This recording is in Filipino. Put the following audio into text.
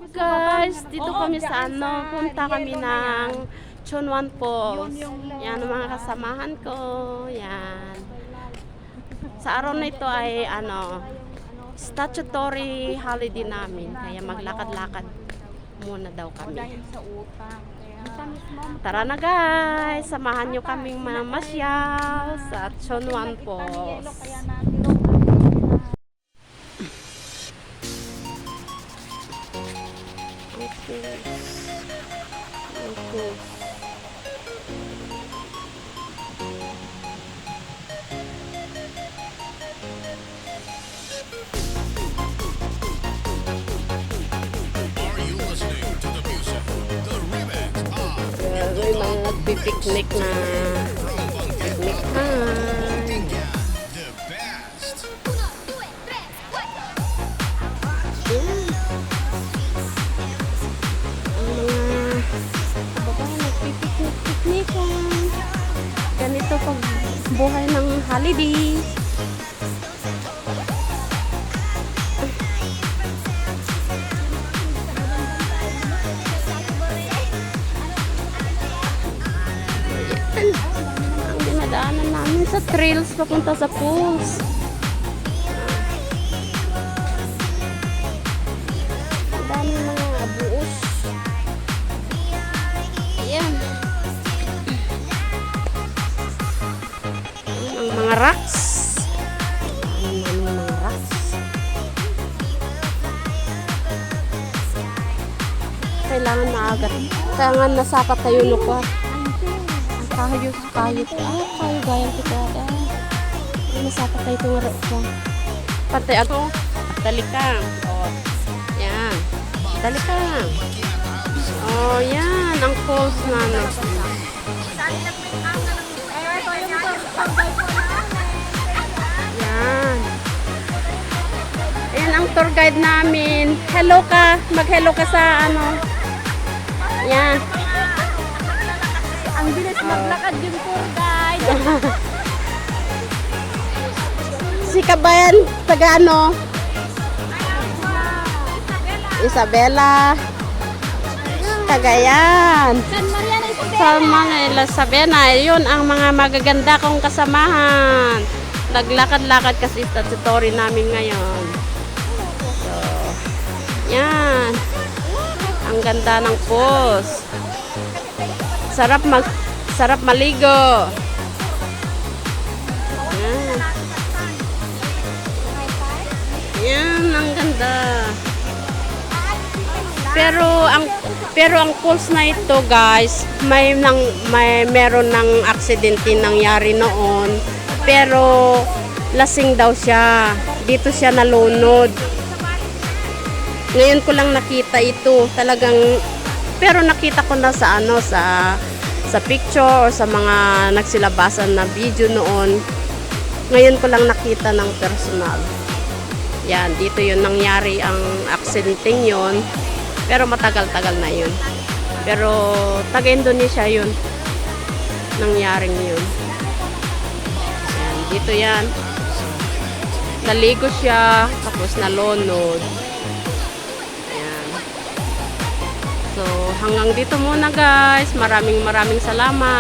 Guys, dito kami sa punta kami ng Chunwan Falls. Yan ang mga kasamahan ko. Yan. Sa araw na ito ay statutory holiday namin. Kaya maglakad-lakad muna daw kami. Tara na guys, samahan nyo kaming mamasyal sa Chunwan Falls. Okay. May mga nagpipiknik na picnic time. Nagpipiknik-piknikan. Ganito pag buhay ng holiday. Ang dinadaanan namin sa trails papunta sa pools. Ang dami mga buos. Ayan. Ang mga rocks. Ang mga rocks. Kailangan maagat. Kailangan nasapat tayo lupa. Kayo. Kayo gayang kita. Nasapat tayo itong rocks. Pati ako. Dali ka. Oh. Yan. Dali ka. Oh, yan. Ang falls na Yan. Ayan ang tour guide namin. Hello ka. Mag-hello ka sa Yan. Ang bilis maglakad yung tour guide. Si Kabayan, taga Isabela. Cagayan. San Maria Isabela. Yun ang mga magaganda kong kasamahan. Naglakad-lakad kasi statutory namin ngayon. So, yan. Ang ganda ng falls. Sarap maligo. Yan. Yan, ang ganda. Pero ang falls na ito, guys, meron ng aksidente nangyari noon. Pero lasing daw siya. Dito siya nalunod. Ngayon ko lang nakita ito. Talagang pero nakita ko na sa sa picture o sa mga nagsilabasan na video noon. Ngayon ko lang nakita ng personal. Yan, dito yun nangyari ang aksidenteng yun. Pero matagal-tagal na yun. Pero taga-Indonesia yun. Nangyaring yun. Yan, dito yan. Naligo siya, tapos nalunod. Yan. So, hanggang dito muna guys. Maraming salamat.